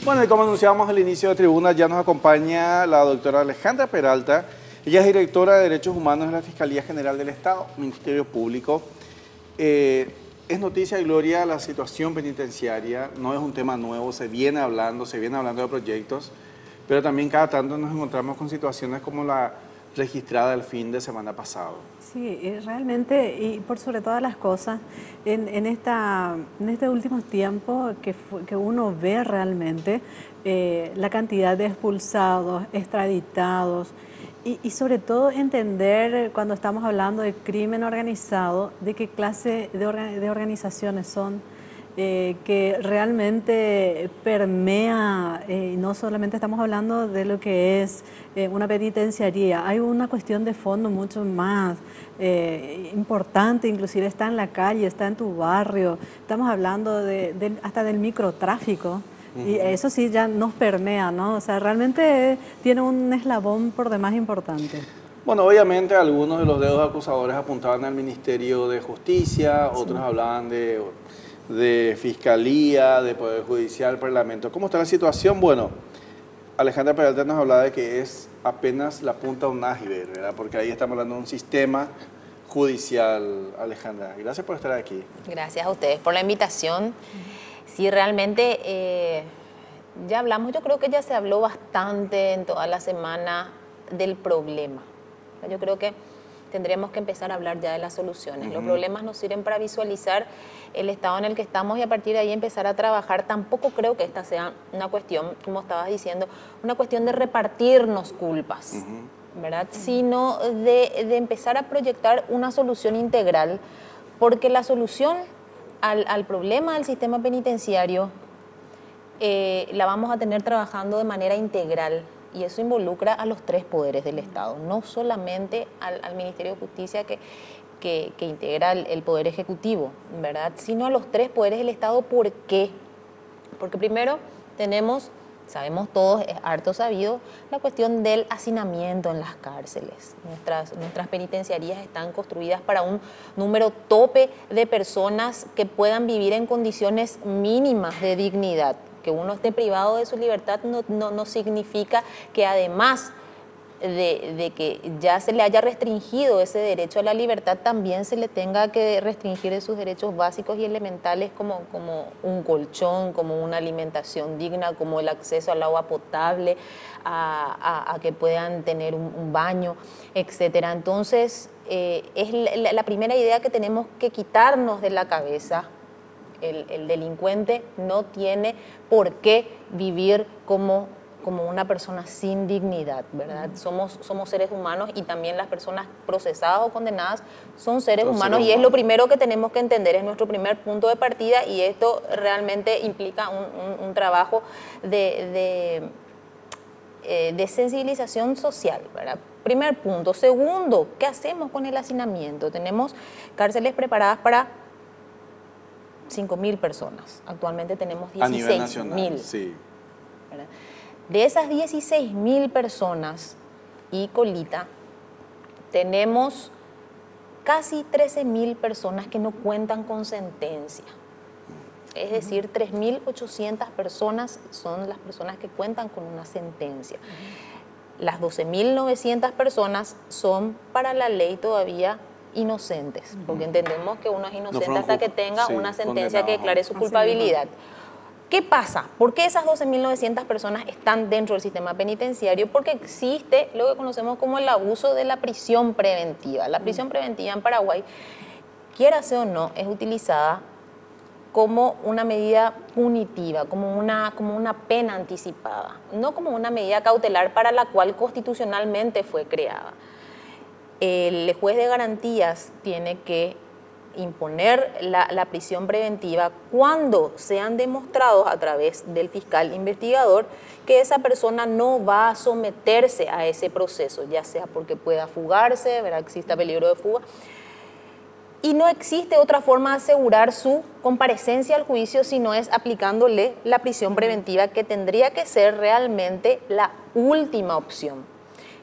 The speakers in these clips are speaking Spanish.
Bueno, y como anunciábamos al inicio de tribuna, ya nos acompaña la doctora Alejandra Peralta. Ella es directora de Derechos Humanos de la Fiscalía General del Estado, Ministerio Público. Es noticia y gloria la situación penitenciaria, no es un tema nuevo, se viene hablando de proyectos, pero también cada tanto nos encontramos con situaciones como la registrada el fin de semana pasado. Sí, realmente, y por sobre todas las cosas, en este último tiempo que uno ve realmente la cantidad de expulsados, extraditados, y sobre todo entender cuando estamos hablando de crimen organizado, de qué clase de organizaciones son, que realmente permea, no solamente estamos hablando de lo que es una penitenciaría, hay una cuestión de fondo mucho más importante, inclusive está en la calle, está en tu barrio, estamos hablando hasta del microtráfico. Y eso sí ya nos permea, ¿no? O sea, realmente tiene un eslabón por demás importante. Bueno, obviamente algunos de los dedos acusadores apuntaban al Ministerio de Justicia, otros hablaban de Fiscalía, de Poder Judicial, Parlamento. ¿Cómo está la situación? Bueno, Alejandra Peralta nos hablaba de que es apenas la punta de un iceberg, ¿verdad? Porque ahí estamos hablando de un sistema judicial. Alejandra, gracias por estar aquí. Gracias a ustedes por la invitación. Sí, realmente ya hablamos, yo creo que ya se habló bastante en toda la semana del problema. Yo creo que tendríamos que empezar a hablar ya de las soluciones. Los problemas nos sirven para visualizar el estado en el que estamos y a partir de ahí empezar a trabajar. Tampoco creo que esta sea una cuestión, como estabas diciendo, una cuestión de repartirnos culpas, ¿verdad? Sino de empezar a proyectar una solución integral, porque la solución al problema del sistema penitenciario la vamos a tener trabajando de manera integral. Y eso involucra a los tres poderes del Estado, no solamente al Ministerio de Justicia que integra el Poder Ejecutivo, ¿verdad? Sino a los tres poderes del Estado. ¿Por qué? Porque primero sabemos todos, es harto sabido, la cuestión del hacinamiento en las cárceles. Nuestras penitenciarías están construidas para un número tope de personas que puedan vivir en condiciones mínimas de dignidad. Que uno esté privado de su libertad no significa que además de que ya se le haya restringido ese derecho a la libertad, también se le tenga que restringir de sus derechos básicos y elementales como un colchón, como una alimentación digna, como el acceso al agua potable, a que puedan tener un baño, etcétera. Entonces, es la primera idea que tenemos que quitarnos de la cabeza. El delincuente no tiene por qué vivir como una persona sin dignidad, ¿verdad? Somos seres humanos y también las personas procesadas o condenadas son seres humanos y es lo primero que tenemos que entender, es nuestro primer punto de partida y esto realmente implica un trabajo de sensibilización social, ¿verdad? Primer punto. Segundo, ¿qué hacemos con el hacinamiento? Tenemos cárceles preparadas para 5.000 personas. Actualmente tenemos 16.000. A nivel nacional, sí. ¿Verdad? De esas 16.000 personas y colita, tenemos casi 13.000 personas que no cuentan con sentencia. Es decir, 3.800 personas son las personas que cuentan con una sentencia. Las 12.900 personas son para la ley todavía inocentes, porque entendemos que uno es inocente hasta que tenga una sentencia que declare su culpabilidad. ¿Qué pasa? ¿Por qué esas 12.900 personas están dentro del sistema penitenciario? Porque existe lo que conocemos como el abuso de la prisión preventiva. La prisión preventiva en Paraguay, quiera sea o no, es utilizada como una medida punitiva, como una pena anticipada, no como una medida cautelar para la cual constitucionalmente fue creada. El juez de garantías tiene que imponer la prisión preventiva cuando sean demostrados a través del fiscal investigador que esa persona no va a someterse a ese proceso, ya sea porque pueda fugarse, ¿verdad? Exista peligro de fuga, y no existe otra forma de asegurar su comparecencia al juicio si no es aplicándole la prisión preventiva, que tendría que ser realmente la última opción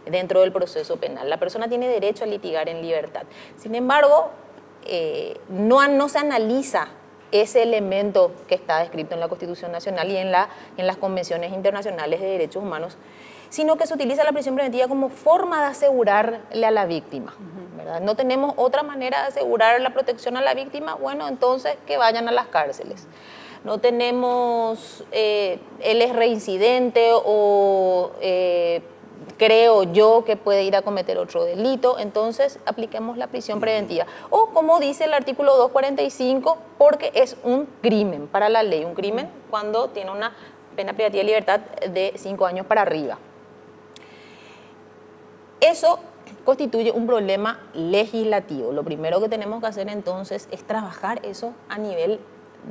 dentro del proceso penal. La persona tiene derecho a litigar en libertad. Sin embargo, no se analiza ese elemento que está descrito en la Constitución Nacional y en las convenciones internacionales de derechos humanos, sino que se utiliza la prisión preventiva como forma de asegurarle a la víctima, ¿verdad? No tenemos otra manera de asegurar la protección a la víctima, bueno, entonces que vayan a las cárceles. No tenemos, él es reincidente o creo yo que puede ir a cometer otro delito, entonces apliquemos la prisión preventiva. O como dice el artículo 245, porque es un crimen para la ley, un crimen cuando tiene una pena privativa de libertad de 5 años para arriba. Eso constituye un problema legislativo. Lo primero que tenemos que hacer entonces es trabajar eso a nivel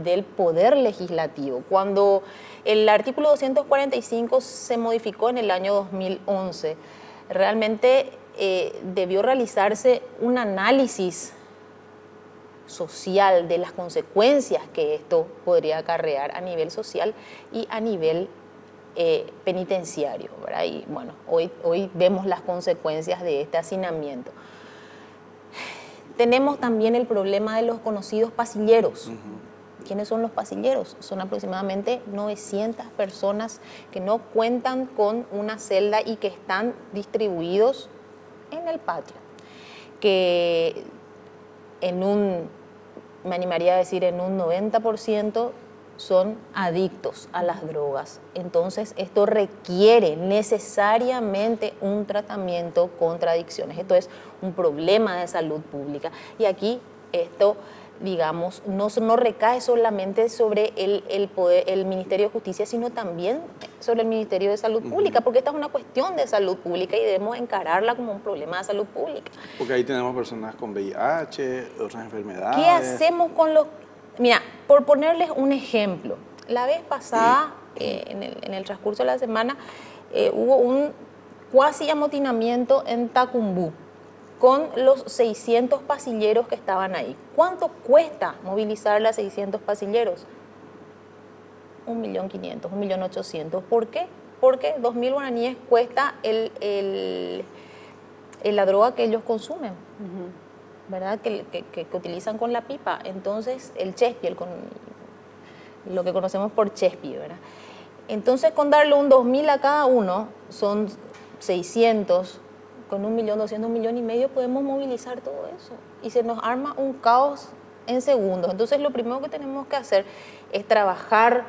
del poder legislativo. Cuando el artículo 245 se modificó en el año 2011, realmente debió realizarse un análisis social de las consecuencias que esto podría acarrear a nivel social y a nivel penitenciario, ¿verdad? Y bueno, hoy vemos las consecuencias de este hacinamiento. Tenemos también el problema de los conocidos pasilleros. ¿Quiénes son los pasilleros? Son aproximadamente 900 personas que no cuentan con una celda y que están distribuidos en el patio, que me animaría a decir en un 90% son adictos a las drogas. Entonces, esto requiere necesariamente un tratamiento contra adicciones. Esto es un problema de salud pública. Y aquí esto, digamos, no recae solamente sobre el Ministerio de Justicia, sino también sobre el Ministerio de Salud Pública, porque esta es una cuestión de salud pública y debemos encararla como un problema de salud pública. Porque ahí tenemos personas con VIH, otras enfermedades. ¿Qué hacemos con los...? Mira, por ponerles un ejemplo, la vez pasada, en el transcurso de la semana, hubo un cuasi amotinamiento en Tacumbú con los 600 pasilleros que estaban ahí. ¿Cuánto cuesta movilizar a 600 pasilleros? 1.500.000, 1.800.000. ¿Por qué? Porque 2.000 guaraníes cuesta la droga que ellos consumen. ¿Verdad? Que utilizan con la pipa. Entonces, el chespi, lo que conocemos por chespi, ¿verdad? Entonces, con darle un 2.000 a cada uno, son 600, con 1.200.000, 1.5 millones, podemos movilizar todo eso. Y se nos arma un caos en segundos. Entonces, lo primero que tenemos que hacer es trabajar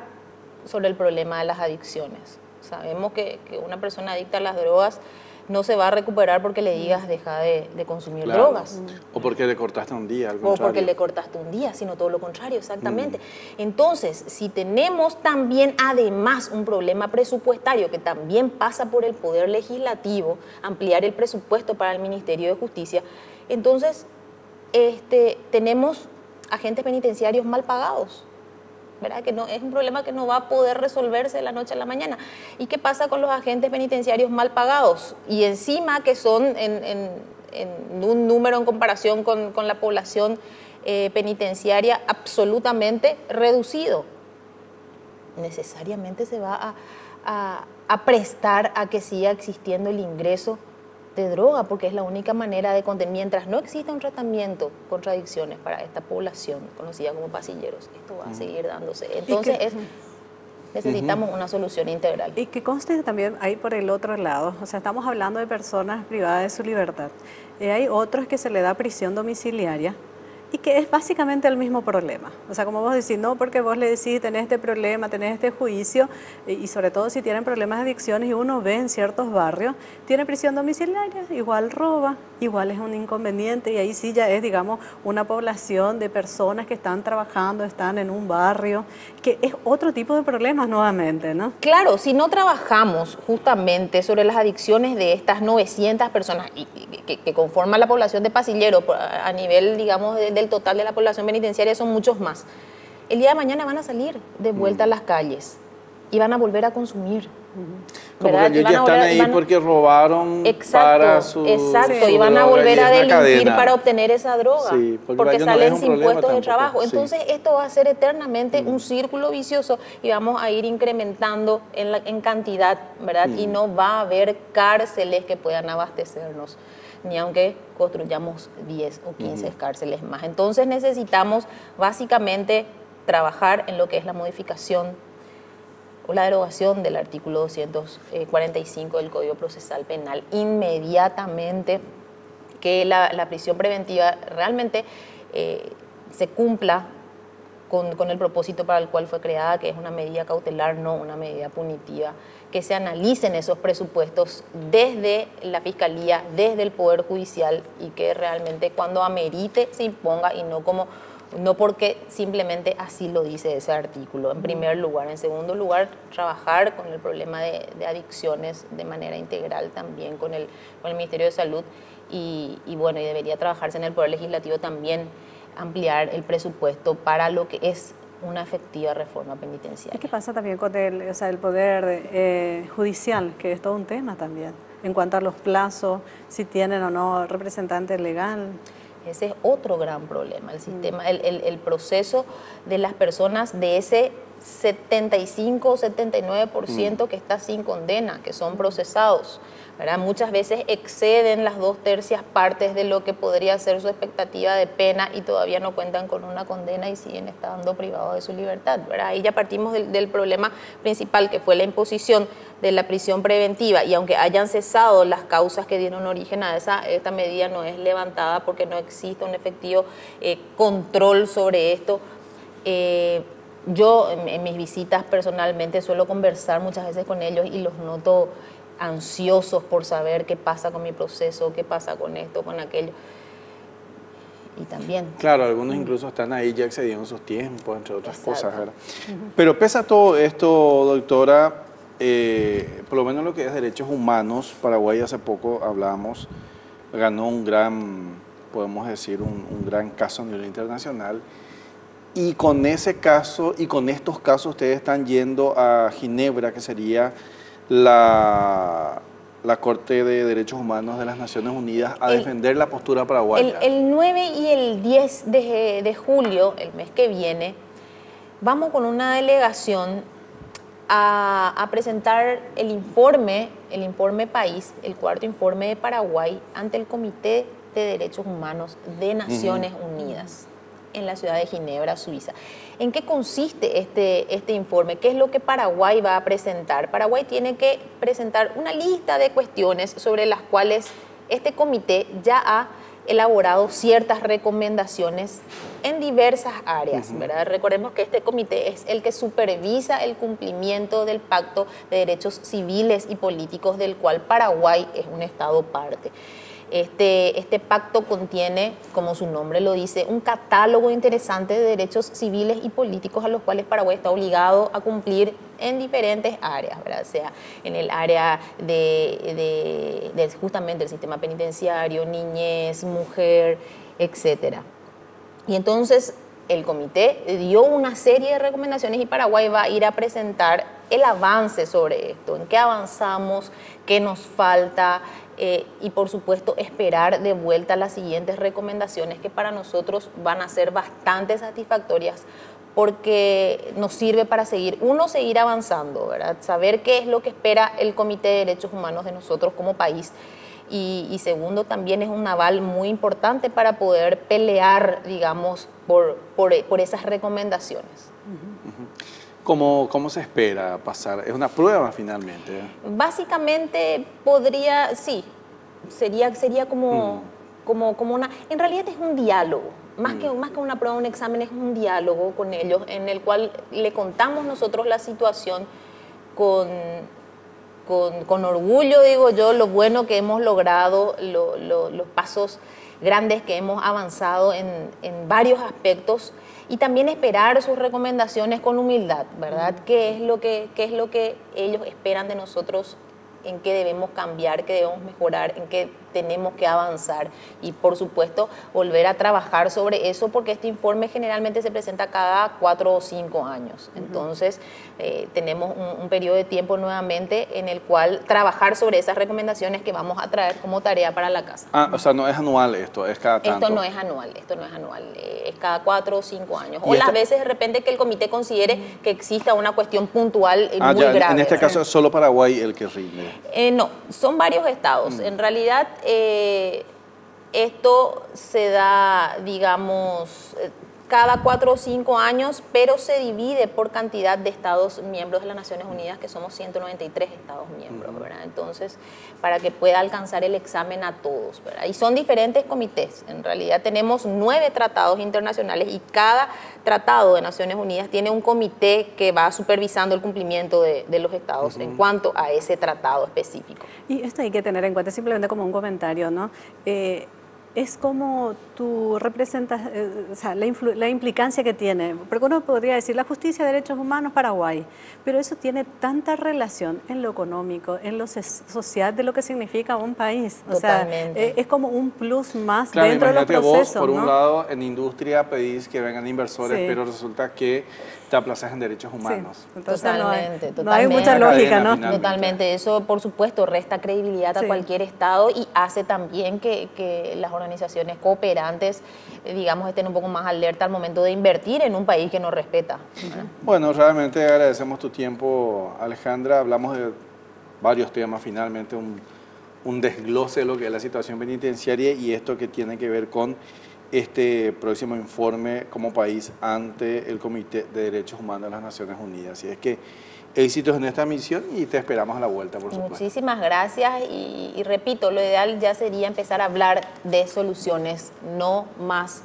sobre el problema de las adicciones. Sabemos que una persona adicta a las drogas no se va a recuperar porque le digas deja de consumir drogas. O porque le cortaste un día, al contrario. O porque le cortaste un día, sino todo lo contrario, exactamente. Entonces, si tenemos también además un problema presupuestario que también pasa por el Poder Legislativo, ampliar el presupuesto para el Ministerio de Justicia, entonces tenemos agentes penitenciarios mal pagados. ¿Verdad? Que no, es un problema que no va a poder resolverse de la noche a la mañana. ¿Y qué pasa con los agentes penitenciarios mal pagados? Y encima que son en un número en comparación con la población penitenciaria absolutamente reducido. Necesariamente se va a prestar a que siga existiendo el ingreso de droga, porque es la única manera de contener. Mientras no exista un tratamiento contra adicciones para esta población conocida como pasilleros, esto va a seguir dándose. Entonces necesitamos una solución integral. Y que conste también ahí por el otro lado, o sea, estamos hablando de personas privadas de su libertad. Hay otros que se le da prisión domiciliaria y que es básicamente el mismo problema. O sea, como vos decís, no porque vos le decís tenés este problema, tenés este juicio, y sobre todo si tienen problemas de adicciones y uno ve en ciertos barrios, tiene prisión domiciliaria, igual roba, igual es un inconveniente y ahí sí ya es, digamos, una población de personas que están trabajando, están en un barrio, que es otro tipo de problemas nuevamente, ¿no? Claro, si no trabajamos justamente sobre las adicciones de estas 900 personas que conforman la población de pasilleros a nivel, digamos, del total de la población penitenciaria, son muchos más. El día de mañana van a salir de vuelta a las calles y van a volver a consumir. Como que ellos ya están ahí porque robaron para su... Exacto, y van a volver a delinquir para obtener esa droga, sí, porque salen sin puestos de trabajo. Entonces esto va a ser eternamente un círculo vicioso y vamos a ir incrementando en cantidad, ¿verdad? Y no va a haber cárceles que puedan abastecernos, ni aunque construyamos 10 o 15 cárceles más. Entonces necesitamos básicamente trabajar en lo que es la modificación o la derogación del artículo 245 del Código Procesal Penal inmediatamente, que la prisión preventiva realmente se cumpla con el propósito para el cual fue creada, que es una medida cautelar, no una medida punitiva, que se analicen esos presupuestos desde la Fiscalía, desde el Poder Judicial, y que realmente cuando amerite se imponga, y no porque simplemente así lo dice ese artículo, en primer lugar. En segundo lugar, trabajar con el problema de adicciones de manera integral también con el Ministerio de Salud, y bueno, y debería trabajarse en el Poder Legislativo también, ampliar el presupuesto para lo que es una efectiva reforma penitenciaria. ¿Qué pasa también con el Poder Judicial, que es todo un tema también, en cuanto a los plazos, si tienen o no representante legal? Ese es otro gran problema, el sistema, el proceso de las personas, de ese 75 o 79% que está sin condena, que son procesados, ¿verdad? Muchas veces exceden las 2/3 partes de lo que podría ser su expectativa de pena y todavía no cuentan con una condena y siguen estando privados de su libertad, ¿verdad? Ahí ya partimos del problema principal, que fue la imposición de la prisión preventiva, y aunque hayan cesado las causas que dieron origen a esta medida, no es levantada porque no existe un efectivo control sobre esto. Yo en mis visitas personalmente suelo conversar muchas veces con ellos y los noto ansiosos por saber qué pasa con mi proceso, qué pasa con esto, con aquello. Y también... Claro, algunos incluso están ahí ya excediendo sus tiempos, entre otras cosas, ¿verdad? Pero pese a todo esto, doctora, por lo menos lo que es derechos humanos, Paraguay hace poco hablamos, ganó un gran, podemos decir, un gran caso a nivel internacional. Y con ese caso y con estos casos ustedes están yendo a Ginebra, que sería la Corte de Derechos Humanos de las Naciones Unidas, a defender la postura paraguaya. El 9 y el 10 de julio, el mes que viene, vamos con una delegación a presentar el informe país, el cuarto informe de Paraguay, ante el Comité de Derechos Humanos de Naciones Unidas, en la ciudad de Ginebra, Suiza. ¿En qué consiste este informe? ¿Qué es lo que Paraguay va a presentar? Paraguay tiene que presentar una lista de cuestiones sobre las cuales este comité ya ha elaborado ciertas recomendaciones en diversas áreas, ¿verdad? Recordemos que este comité es el que supervisa el cumplimiento del Pacto de Derechos Civiles y Políticos, del cual Paraguay es un Estado parte. Este pacto contiene, como su nombre lo dice, un catálogo interesante de derechos civiles y políticos a los cuales Paraguay está obligado a cumplir en diferentes áreas, ¿verdad? O sea, en el área de justamente el sistema penitenciario, niñez, mujer, etc. Y entonces el comité dio una serie de recomendaciones y Paraguay va a ir a presentar el avance sobre esto, en qué avanzamos, qué nos falta, y por supuesto esperar de vuelta las siguientes recomendaciones, que para nosotros van a ser bastante satisfactorias, porque nos sirve para seguir avanzando, ¿verdad? Saber qué es lo que espera el Comité de Derechos Humanos de nosotros como país, y segundo, también es un aval muy importante para poder pelear, digamos, por esas recomendaciones. ¿Cómo se espera pasar? ¿Es una prueba finalmente? Básicamente sería como una... En realidad es un diálogo, más que una prueba, un examen, es un diálogo con ellos, en el cual le contamos nosotros la situación con orgullo, digo yo, lo bueno que hemos logrado, los pasos grandes que hemos avanzado en varios aspectos, y también esperar sus recomendaciones con humildad, ¿verdad? ¿Qué es lo que ellos esperan de nosotros? ¿En qué debemos cambiar? ¿Qué debemos mejorar? ¿En qué tenemos que avanzar? Y por supuesto volver a trabajar sobre eso, porque este informe generalmente se presenta cada 4 o 5 años. Entonces tenemos un periodo de tiempo nuevamente en el cual trabajar sobre esas recomendaciones que vamos a traer como tarea para la casa. O sea, no es anual esto, es cada tanto. Esto no es anual, es cada 4 o 5 años. O las veces de repente que el comité considere que exista una cuestión puntual muy grave. En este caso es solo Paraguay el que rinde. No, son varios estados. En realidad, esto se da, digamos, cada 4 o 5 años, pero se divide por cantidad de estados miembros de las Naciones Unidas, que somos 193 estados miembros, ¿verdad? Entonces, para que pueda alcanzar el examen a todos, ¿verdad? Y son diferentes comités. En realidad tenemos 9 tratados internacionales y cada tratado de Naciones Unidas tiene un comité que va supervisando el cumplimiento de los estados en cuanto a ese tratado específico. Y esto hay que tener en cuenta, simplemente como un comentario, ¿no? Es como tú representas, o sea, la implicancia que tiene, porque uno podría decir la justicia de derechos humanos Paraguay, pero eso tiene tanta relación en lo económico, en lo social, de lo que significa un país. O Totalmente. sea, es como un plus más Claro, dentro de los procesos. Vos, por un ¿no? lado, en industria pedís que vengan inversores, Sí. pero resulta que te aplazas en derechos humanos. Sí. Entonces Totalmente, no hay mucha Una lógica, cadena, ¿no? finalmente. Totalmente, eso por supuesto resta credibilidad a Sí. cualquier Estado y hace también que las organizaciones cooperantes, digamos, estén un poco más alerta al momento de invertir en un país que nos respeta, ¿verdad? Bueno, realmente agradecemos tu tiempo, Alejandra. Hablamos de varios temas, finalmente un desglose de lo que es la situación penitenciaria y esto que tiene que ver con este próximo informe como país ante el Comité de Derechos Humanos de las Naciones Unidas. Así es que éxitos en esta misión y te esperamos a la vuelta, por supuesto. Muchísimas gracias y repito, lo ideal ya sería empezar a hablar de soluciones, no más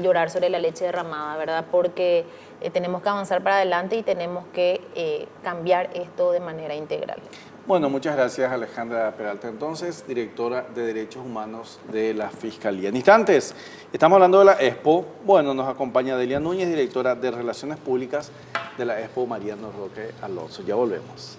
llorar sobre la leche derramada, ¿verdad? Porque tenemos que avanzar para adelante y tenemos que cambiar esto de manera integral. Bueno, muchas gracias, Alejandra Peralta, entonces, directora de Derechos Humanos de la Fiscalía. En instantes, estamos hablando de la Expo. Bueno, nos acompaña Delia Núñez, directora de Relaciones Públicas de la Expo Mariano Roque Alonso. Ya volvemos.